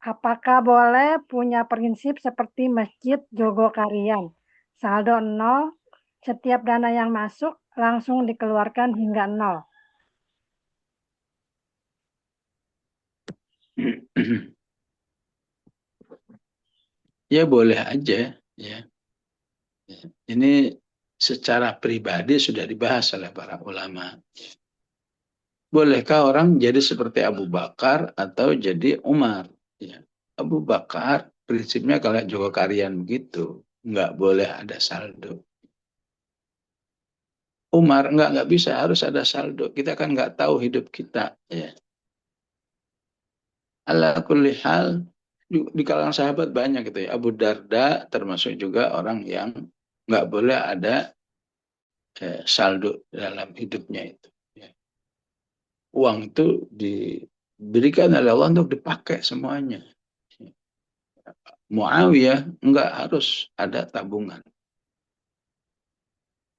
Apakah boleh punya prinsip seperti Masjid Jogokarian? Saldo nol, setiap dana yang masuk langsung dikeluarkan hingga nol. Ya boleh aja, ya. Ini secara pribadi sudah dibahas oleh para ulama. Bolehkah orang jadi seperti Abu Bakar atau jadi Umar? Ya. Abu Bakar prinsipnya kalau Joko Karian begitu, nggak boleh ada saldo. Umar nggak bisa, harus ada saldo. Kita kan nggak tahu hidup kita. Ya. Ala kulli hal, di kalangan sahabat banyak gitu ya. Abu Darda termasuk juga orang yang nggak boleh ada saldo dalam hidupnya itu. Ya. Uang itu diberikan oleh Allah untuk dipakai semuanya. Muawiyah nggak harus ada tabungan.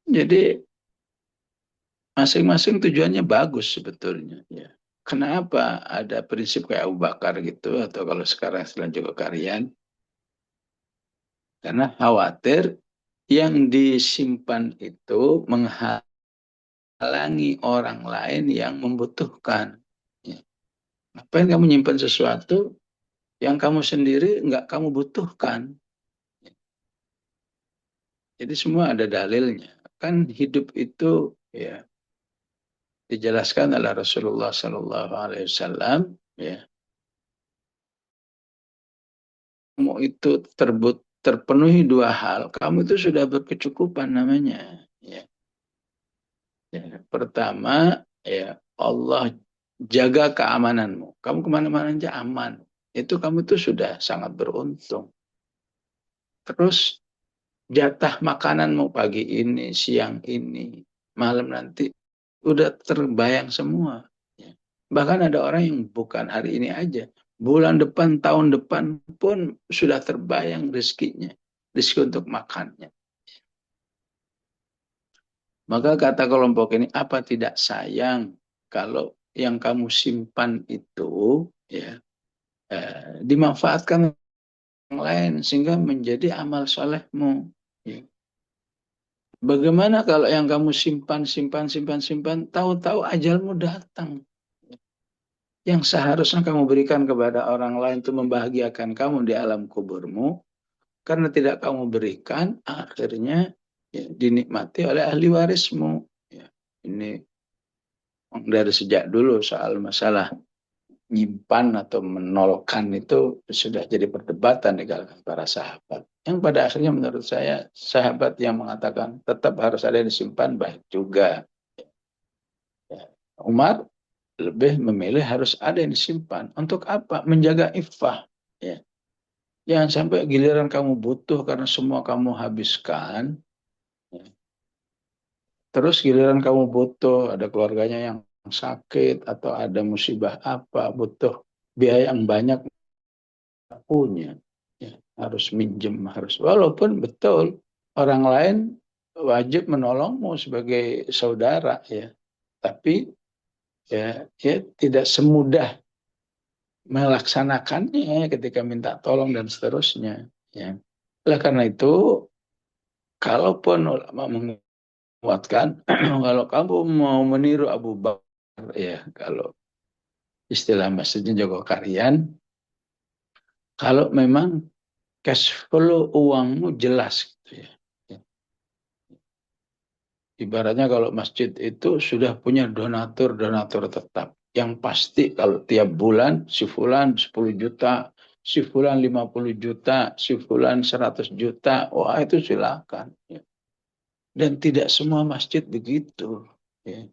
Jadi masing-masing tujuannya bagus sebetulnya. Ya. Kenapa ada prinsip kayak Abu Bakar gitu atau kalau sekarang selanjutnya Karian? Karena khawatir yang disimpan itu menghalangi orang lain yang membutuhkan. Ya. Ngapain kamu nyimpan sesuatu yang kamu sendiri nggak kamu butuhkan? Jadi semua ada dalilnya. Kan hidup itu ya dijelaskan oleh Rasulullah Sallallahu Alaihi Wasallam. Ya, kamu itu terpenuhi dua hal. Kamu itu sudah berkecukupan namanya. Ya, ya. Pertama, ya Allah jaga keamananmu. Kamu kemana-mana aja aman. Itu kamu tuh sudah sangat beruntung. Terus jatah makananmu pagi ini, siang ini, malam nanti udah terbayang semua. Ya. Bahkan ada orang yang bukan hari ini aja, bulan depan, tahun depan pun sudah terbayang rezekinya, rezeki untuk makannya. Maka kata kelompok ini, apa tidak sayang kalau yang kamu simpan itu ya dimanfaatkan yang lain sehingga menjadi amal solehmu. Ya. Bagaimana kalau yang kamu simpan, simpan, simpan, simpan, tahu-tahu ajalmu datang. Yang seharusnya kamu berikan kepada orang lain untuk membahagiakan kamu di alam kuburmu, karena tidak kamu berikan, akhirnya ya, dinikmati oleh ahli warismu. Ya, ini dari sejak dulu soal masalah nyimpan atau menolkan itu sudah jadi perdebatan di kalangan para sahabat. Yang pada akhirnya menurut saya, sahabat yang mengatakan tetap harus ada yang disimpan, baik juga. Ya. Umar lebih memilih harus ada yang disimpan. Untuk apa? Menjaga iffah. Ya. Jangan sampai giliran kamu butuh karena semua kamu habiskan. Ya. Terus giliran kamu butuh, ada keluarganya yang sakit atau ada musibah apa, butuh biaya yang banyak punya. Ya. Harus minjem, harus. Walaupun betul orang lain wajib menolongmu sebagai saudara ya. Tapi ya tidak semudah melaksanakannya ketika minta tolong dan seterusnya. Ya. Oleh karena itu, kalaupun ulama menguatkan, kalau kamu mau meniru Abu Bakar, ya kalau istilah masjidnya Joko Karian, kalau memang cash flow uangmu jelas, gitu ya. Ya. Ibaratnya kalau masjid itu sudah punya donatur-donatur tetap. Yang pasti kalau tiap bulan si fulan 10 juta, si fulan 50 juta, si fulan 100 juta. Wah itu silakan. Ya. Dan tidak semua masjid begitu. Ya.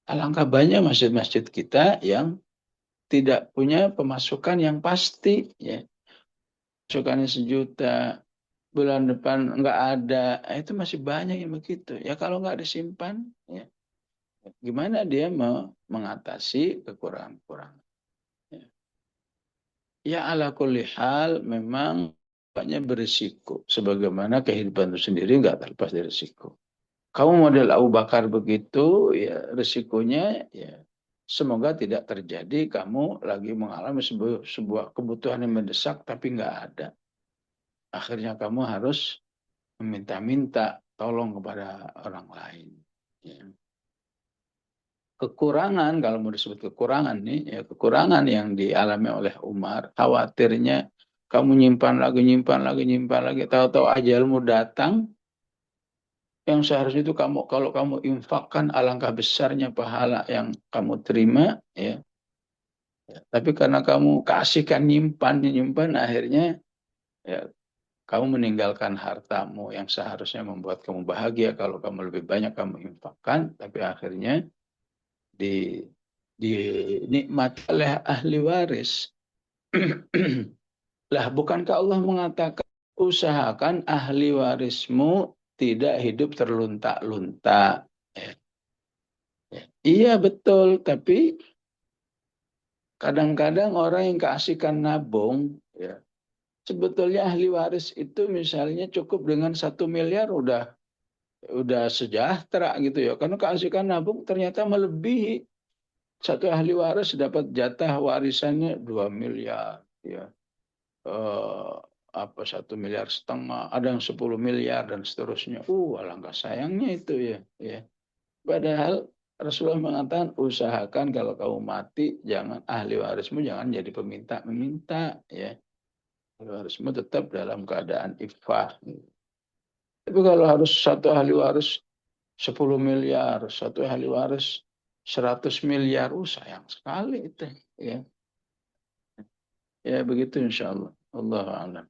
Alangkah banyak masjid-masjid kita yang tidak punya pemasukan yang pasti. Ya. Pemasukannya 1 juta, bulan depan nggak ada. Itu masih banyak yang begitu. Ya kalau nggak disimpan, ya gimana dia mengatasi kekurangan-kekurangan. Ya, ya ala kulli hal memang banyak berisiko. Sebagaimana kehidupan itu sendiri nggak terlepas dari risiko. Kamu model Abu Bakar begitu, ya risikonya ya semoga tidak terjadi kamu lagi mengalami sebuah kebutuhan yang mendesak tapi nggak ada. Akhirnya kamu harus meminta-minta tolong kepada orang lain. Ya. Kekurangan, kalau mau disebut kekurangan nih, ya kekurangan yang dialami oleh Umar, khawatirnya kamu nyimpan lagi, nyimpan lagi, tahu-tahu ajalmu datang, yang seharusnya itu kamu, kalau kamu infakkan, alangkah besarnya pahala yang kamu terima, ya. Tapi karena kamu kasihkan nyimpan, nyimpan, akhirnya ya kamu meninggalkan hartamu yang seharusnya membuat kamu bahagia kalau kamu lebih banyak kamu infakkan, tapi akhirnya di dinikmati oleh ahli waris. Lah, bukankah Allah mengatakan usahakan ahli warismu tidak hidup terlunta-lunta? Ya, ya. Iya betul, tapi kadang-kadang orang yang keasikan nabung, ya, sebetulnya ahli waris itu misalnya cukup dengan 1 miliar udah sejahtera gitu ya. Karena keasikan nabung ternyata melebihi. Satu ahli waris dapat jatah warisannya 2 miliar, ya. eh, 1,5 miliar, ada yang 10 miliar dan seterusnya. Alangkah sayangnya itu ya, ya. Padahal Rasulullah mengatakan usahakan kalau kamu mati jangan ahli warismu jangan jadi peminta-meminta, ya. Ahli warismu tetap dalam keadaan iffah. Tapi kalau harus satu ahli waris 10 miliar, satu ahli waris 100 miliar, sayang sekali itu, ya. Ya begitu insya Allah. Allah alam.